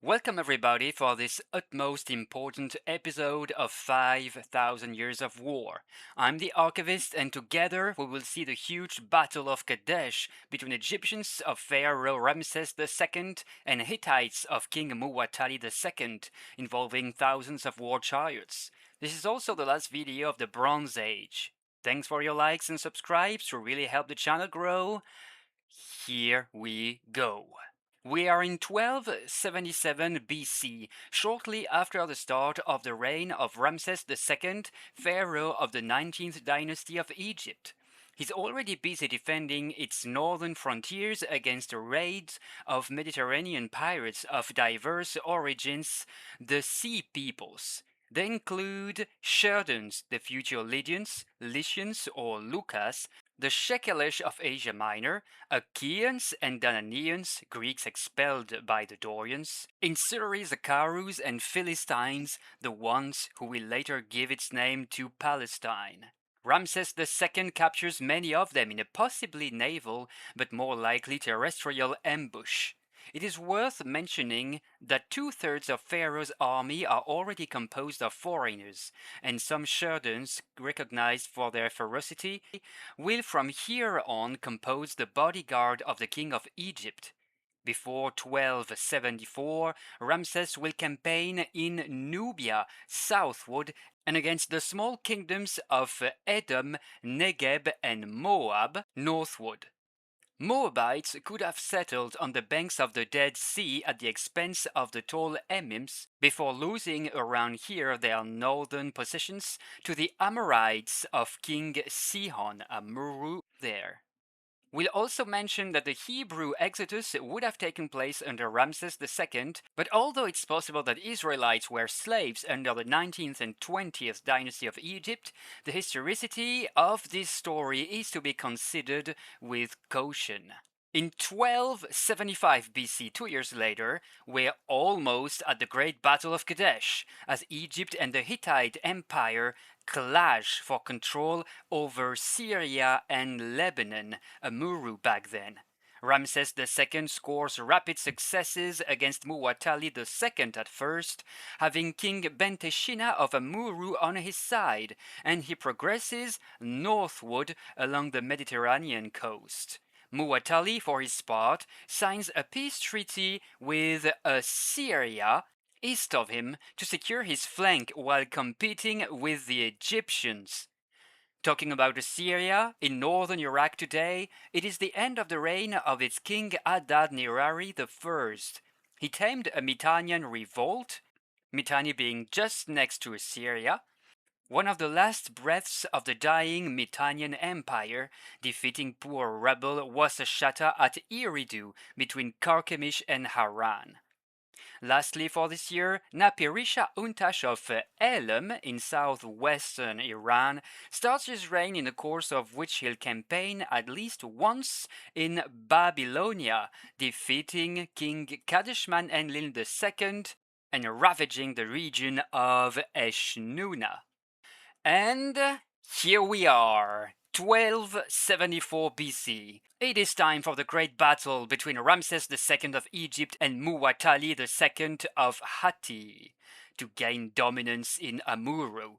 Welcome everybody for this utmost important episode of 5,000 Years of War. I'm the Archivist and together we will see the huge Battle of Kadesh between Egyptians of Pharaoh Ramesses II and Hittites of King Muwatalli II, involving thousands of war chariots. This is also the last video of the Bronze Age. Thanks for your likes and subscribes to really help the channel grow. Here we go. We are in 1277 BC, shortly after the start of the reign of Ramses II, pharaoh of the 19th dynasty of Egypt. He's already busy defending its northern frontiers against the raids of Mediterranean pirates of diverse origins, the Sea Peoples. They include Sherdans, the future Lycians or Lucas, the Shekelesh of Asia Minor, Achaeans and Dananians, Greeks expelled by the Dorians, Insuris, Acarus, and Philistines, the ones who will later give its name to Palestine. Ramses II captures many of them in a possibly naval, but more likely terrestrial ambush. It is worth mentioning that two-thirds of Pharaoh's army are already composed of foreigners, and some Sherdans, recognized for their ferocity, will from here on compose the bodyguard of the king of Egypt. Before 1274, Ramses will campaign in Nubia southward and against the small kingdoms of Edom, Negeb, and Moab northward. Moabites could have settled on the banks of the Dead Sea at the expense of the tall Emims before losing around here their northern possessions to the Amorites of King Sihon Amuru there. We'll also mention that the Hebrew exodus would have taken place under Ramses II, but although it's possible that Israelites were slaves under the 19th and 20th dynasty of Egypt, the historicity of this story is to be considered with caution. In 1275 BC, 2 years later, we're almost at the Great Battle of Kadesh, as Egypt and the Hittite Empire clash for control over Syria and Lebanon, Amuru back then. Ramses II scores rapid successes against Muwatalli II at first, having King Benteshina of Amuru on his side, and he progresses northward along the Mediterranean coast. Muwatalli, for his part, signs a peace treaty with Assyria east of him to secure his flank while competing with the Egyptians. Talking about Assyria, in northern Iraq today, it is the end of the reign of its king Adad-nirari I. He tamed a Mitannian revolt, Mitanni being just next to Assyria, one of the last breaths of the dying Mitannian Empire, defeating poor rebel Wasashata at Eridu between Carchemish and Haran. Lastly, for this year, Napirisha Untash of Elam in southwestern Iran starts his reign, in the course of which he'll campaign at least once in Babylonia, defeating King Kadeshman Enlil II and ravaging the region of Eshnuna. And here we are, 1274 BC. It is time for the great battle between Ramses II of Egypt and Muwatalli II of Hatti to gain dominance in Amuru.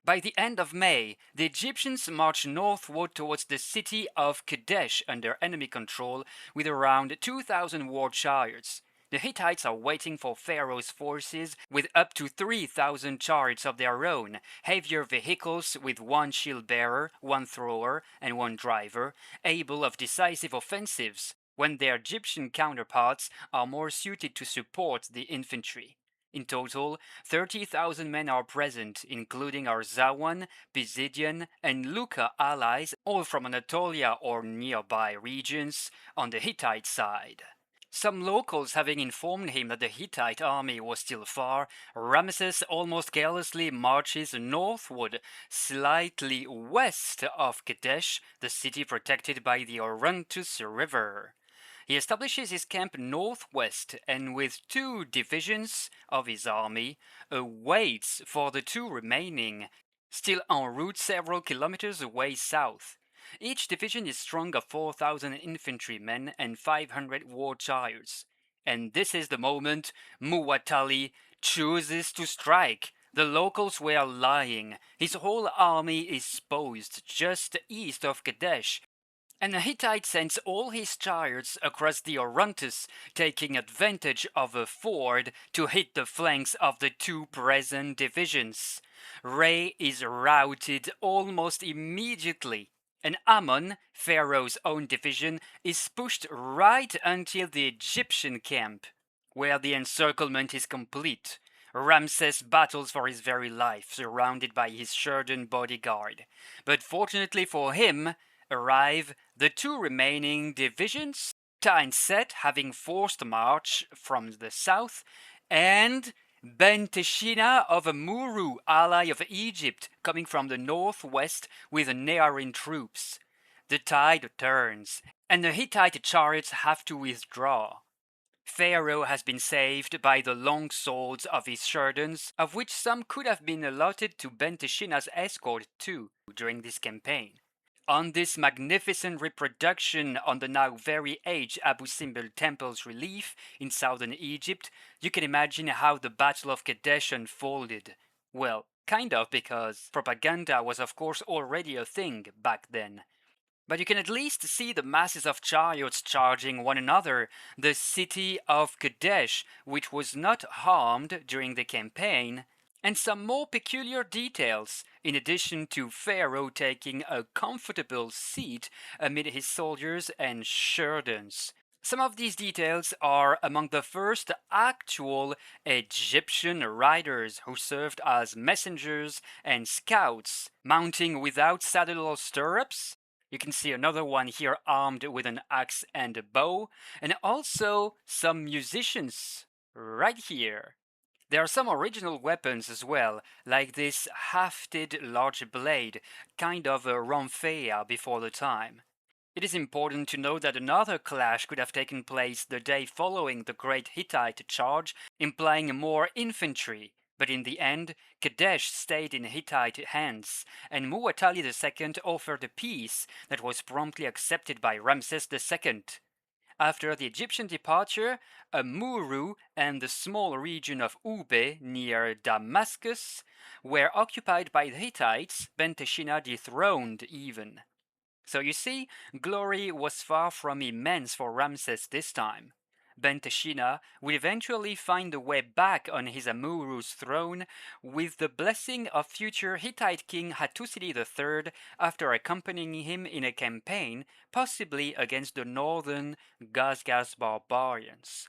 By the end of May, the Egyptians marched northward towards the city of Kadesh under enemy control with around 2,000 war chariots. The Hittites are waiting for Pharaoh's forces with up to 3,000 chariots of their own, heavier vehicles with one shield bearer, one thrower, and one driver, able of decisive offensives, when their Egyptian counterparts are more suited to support the infantry. In total, 30,000 men are present, including Arzawan, Pisidian, and Lucca allies, all from Anatolia or nearby regions, on the Hittite side. Some locals having informed him that the Hittite army was still far, Ramesses almost carelessly marches northward, slightly west of Kadesh, the city protected by the Orontus River. He establishes his camp northwest and with 2 divisions of his army awaits for the 2 remaining, still en route several kilometers away south. Each division is strong of 4,000 infantrymen and 500 war chariots. And this is the moment Muwatalli chooses to strike. The locals were lying. His whole army is posed just east of Kadesh, and the Hittite sends all his chariots across the Orontes, taking advantage of a ford to hit the flanks of the two present divisions. Ray is routed almost immediately, and Ammon, Pharaoh's own division, is pushed right until the Egyptian camp, where the encirclement is complete. Ramses battles for his very life, surrounded by his Sheridan bodyguard. But fortunately for him, arrive the two remaining divisions, Set having forced march from the south, and Ben Teshina of Amuru, ally of Egypt, coming from the northwest with Nearin troops. The tide turns, and the Hittite chariots have to withdraw. Pharaoh has been saved by the long swords of his Sheridans, of which some could have been allotted to Ben Teshina's escort too during this campaign. On this magnificent reproduction on the now very aged Abu Simbel temple's relief in southern Egypt, you can imagine how the Battle of Kadesh unfolded. Well, kind of, because propaganda was of course already a thing back then. But you can at least see the masses of chariots charging one another, the city of Kadesh, which was not harmed during the campaign, and some more peculiar details, in addition to Pharaoh taking a comfortable seat amid his soldiers and Sheridans. Some of these details are among the first actual Egyptian riders who served as messengers and scouts, mounting without saddle or stirrups. You can see another one here armed with an axe and a bow, and also some musicians right here. There are some original weapons as well, like this hafted large blade, kind of a rhomphaia before the time. It is important to note that another clash could have taken place the day following the Great Hittite Charge, implying more infantry. But in the end, Kadesh stayed in Hittite hands, and Muwatalli II offered a peace that was promptly accepted by Ramses II. After the Egyptian departure, Amuru and the small region of Ube near Damascus were occupied by the Hittites, Ben Teshina dethroned even. So you see, glory was far from immense for Ramses this time. Ben Teshina will eventually find a way back on his Amuru's throne with the blessing of future Hittite king Hattusili III after accompanying him in a campaign, possibly against the northern Gazgaz barbarians.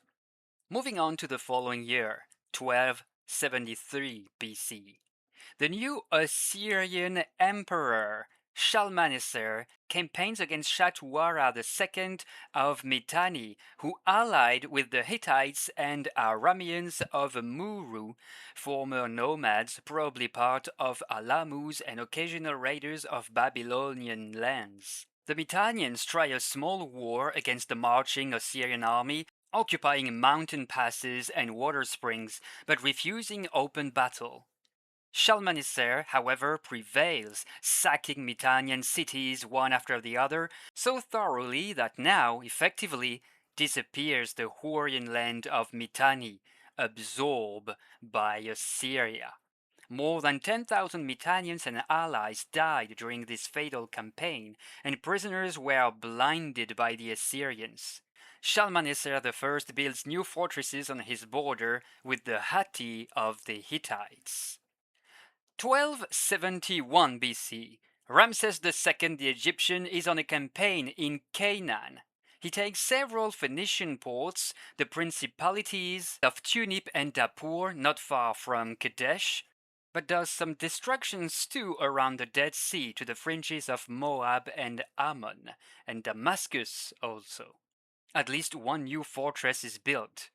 Moving on to the following year, 1273 BC. The new Assyrian emperor Shalmaneser campaigns against Shatwara II of Mitanni, who allied with the Hittites and Arameans of Muru, former nomads, probably part of Alamus and occasional raiders of Babylonian lands. The Mitannians try a small war against the marching Assyrian army, occupying mountain passes and water springs, but refusing open battle. Shalmaneser, however, prevails, sacking Mitannian cities one after the other so thoroughly that now, effectively, disappears the Hurrian land of Mitanni, absorbed by Assyria. More than 10,000 Mitannians and allies died during this fatal campaign, and prisoners were blinded by the Assyrians. Shalmaneser I builds new fortresses on his border with the Hatti of the Hittites. 1271 BC, Ramses II the Egyptian is on a campaign in Canaan. He takes several Phoenician ports, the principalities of Tunip and Dapur, not far from Kadesh, but does some destructions too around the Dead Sea to the fringes of Moab and Ammon, and Damascus also. At least one new fortress is built.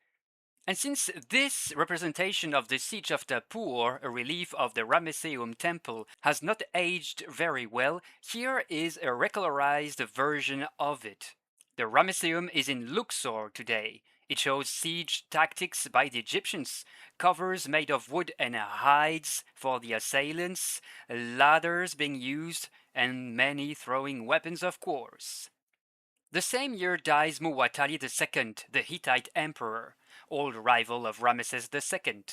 And since this representation of the siege of Dapur, a relief of the Ramesses temple, has not aged very well, here is a regularized version of it. The Ramesses is in Luxor today. It shows siege tactics by the Egyptians, covers made of wood and hides for the assailants, ladders being used, and many throwing weapons, of course. The same year dies Muwatalli II, the Hittite emperor, old rival of Ramesses II.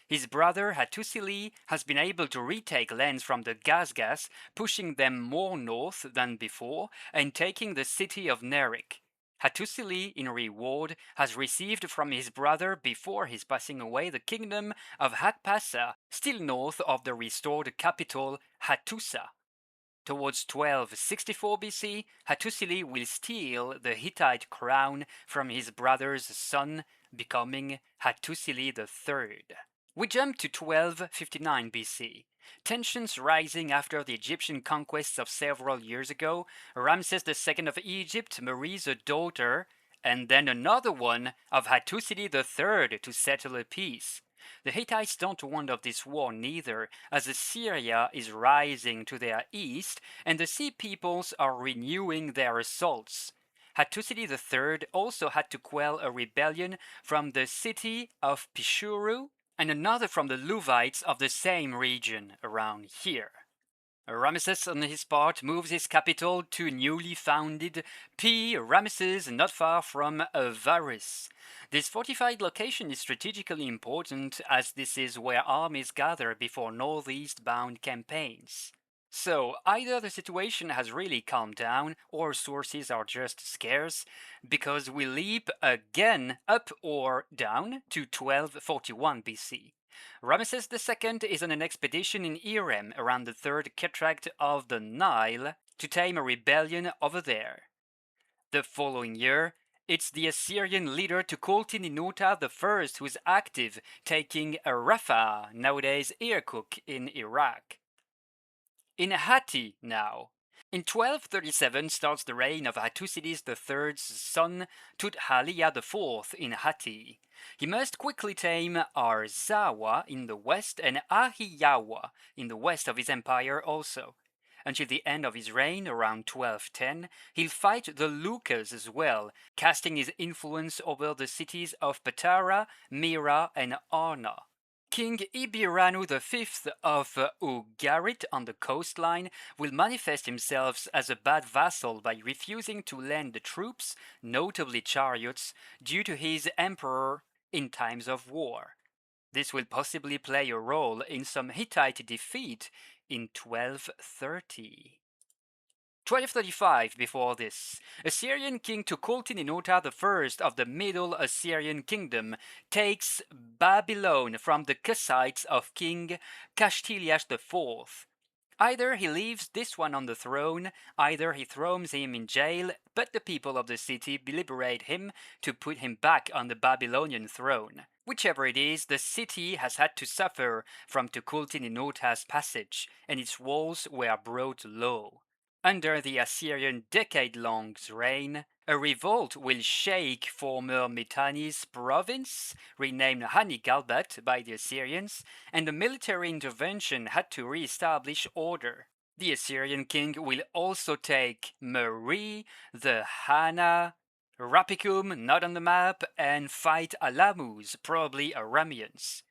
His brother Hattusili has been able to retake lands from the Gazgas, pushing them more north than before and taking the city of Nerik. Hattusili, in reward, has received from his brother before his passing away the kingdom of Hakpasa, still north of the restored capital Hattusa. Towards 1264 BC, Hattusili will steal the Hittite crown from his brother's son, becoming Hattusili III. We jump to 1259 BC. Tensions rising after the Egyptian conquests of several years ago, Ramesses II of Egypt marries a daughter, and then another one of Hattusili III to settle a peace. The Hittites don't want of this war neither, as Assyria is rising to their east, and the Sea Peoples are renewing their assaults. Hattusili III also had to quell a rebellion from the city of Pishuru and another from the Levites of the same region around here. Ramesses, on his part, moves his capital to newly founded Ramesses, not far from Avaris. This fortified location is strategically important as this is where armies gather before northeast-bound campaigns. So, either the situation has really calmed down or sources are just scarce, because we leap again up or down to 1241 BC. Ramesses II is on an expedition in Irem around the third cataract of the Nile to tame a rebellion over there. The following year, it's the Assyrian leader Tukulti-Ninurta I who's active, taking Rafah, nowadays Irkut, in Iraq. In Hatti now. In 1237 starts the reign of Hattusili III's son Tudhaliya IV in Hatti. He must quickly tame Arzawa in the west and Ahiyawa in the west of his empire also. Until the end of his reign, around 1210, he'll fight the Lucas as well, casting his influence over the cities of Patara, Mira, and Arna. King Ibiranu V of Ugarit on the coastline will manifest himself as a bad vassal by refusing to lend the troops, notably chariots, due to his emperor in times of war. This will possibly play a role in some Hittite defeat in 1230. 1235 before this, Assyrian king Tukulti-Ninurta I of the Middle Assyrian Kingdom takes Babylon from the Kassites of King Kashtiliash IV. Either he leaves this one on the throne, either he throws him in jail, but the people of the city liberate him to put him back on the Babylonian throne. Whichever it is, the city has had to suffer from Tukulti-Ninurta's passage, and its walls were brought low. Under the Assyrian decade-long reign, a revolt will shake former Mitanni's province, renamed Hani-Galbat by the Assyrians, and a military intervention had to re-establish order. The Assyrian king will also take Mari, the Hana, Rapicum, not on the map, and fight Alamuz, probably Arameans.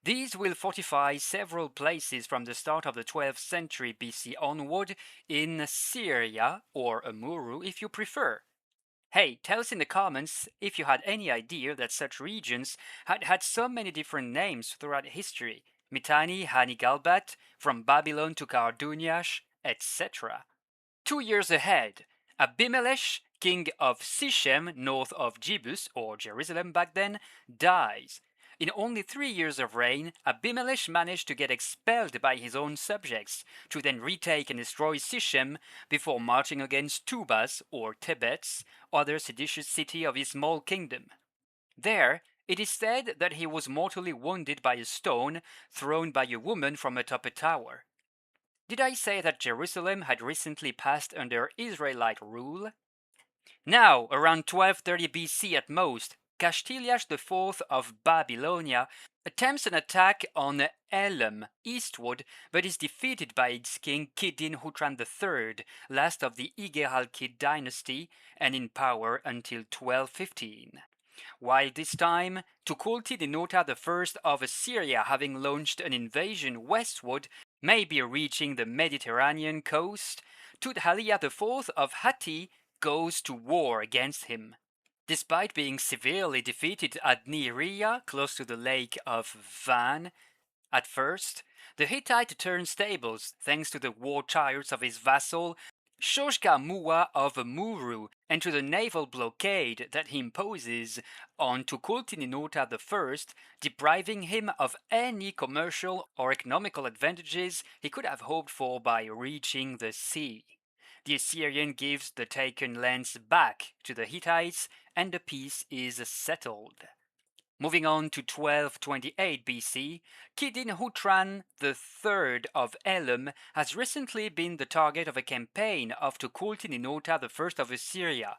These will fortify several places from the start of the 12th century BC onward in Syria, or Amuru if you prefer. Hey, tell us in the comments if you had any idea that such regions had had so many different names throughout history. Mitanni, Hani-Galbat, from Babylon to Karduniash, etc. 2 years ahead, Abimelech, king of Sichem, north of Jebus, or Jerusalem back then, dies. In only 3 years of reign, Abimelech managed to get expelled by his own subjects, to then retake and destroy Sichem before marching against Tubas, or Tebets, other seditious city of his small kingdom. There, it is said that he was mortally wounded by a stone thrown by a woman from atop a tower. Did I say that Jerusalem had recently passed under Israelite rule? Now, around 1230 BC at most, Kashtiliash IV of Babylonia attempts an attack on Elam eastward, but is defeated by its king Kidin-Hutran III, last of the Igeralkid dynasty, and in power until 1215. While this time, Tukulti-Ninurta I of Assyria, having launched an invasion westward, may be reaching the Mediterranean coast, Tudhaliya IV of Hatti goes to war against him. Despite being severely defeated at Nearia, close to the lake of Van, at first, the Hittite turns tables thanks to the war chariots of his vassal Shoshka-Muwa of Muru and to the naval blockade that he imposes on Tukulti-Ninurta I, depriving him of any commercial or economical advantages he could have hoped for by reaching the sea. The Assyrian gives the taken lands back to the Hittites and the peace is settled. Moving on to 1228 BC, Kidin-Hutran III of Elam has recently been the target of a campaign of Tukulti-Ninurta I of Assyria.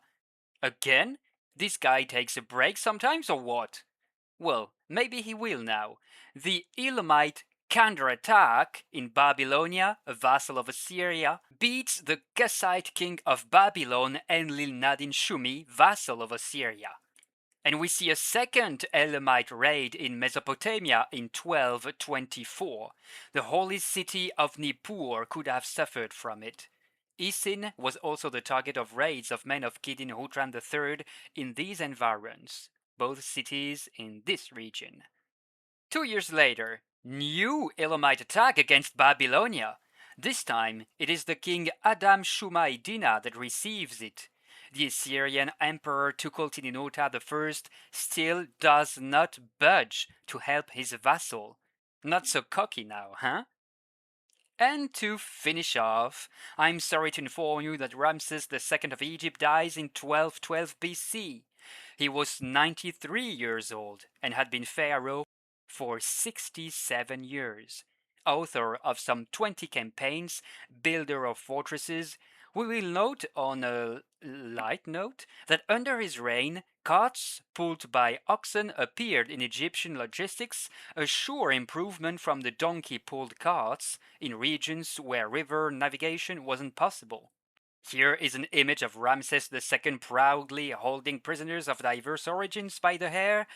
Again? This guy takes a break sometimes or what? Well, maybe he will now. The Elamite counterattack in Babylonia, a vassal of Assyria, beats the Kassite king of Babylon Enlil-nadin Shumi, vassal of Assyria. And we see a second Elamite raid in Mesopotamia in 1224. The holy city of Nippur could have suffered from it. Isin was also the target of raids of men of Kidin-Hutran III in these environs, both cities in this region. 2 years later, new Elamite attack against Babylonia. This time, it is the king Adam Shumai-Dina that receives it. The Assyrian emperor Tukulti-Ninurta I still does not budge to help his vassal. Not so cocky now, huh? And to finish off, I'm sorry to inform you that Ramesses II of Egypt dies in 1212 BC. He was 93 years old and had been pharaoh for 67 years. Author of some 20 campaigns, builder of fortresses, we will note on a light note that under his reign, carts pulled by oxen appeared in Egyptian logistics, a sure improvement from the donkey-pulled carts in regions where river navigation wasn't possible. Here is an image of Ramesses II proudly holding prisoners of diverse origins by the hair,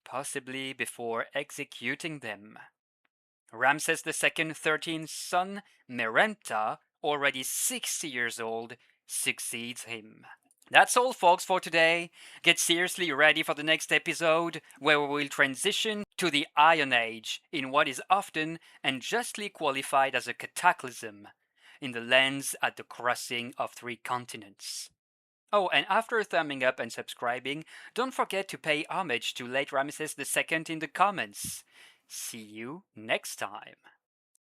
possibly before executing them. Ramesses II's 13th son, Merenta, already 60 years old, succeeds him. That's all, folks, for today. Get seriously ready for the next episode, where we will transition to the Iron Age in what is often and justly qualified as a cataclysm in the lands at the crossing of 3 continents. Oh, and after thumbing up and subscribing, don't forget to pay homage to late Ramesses II in the comments. See you next time.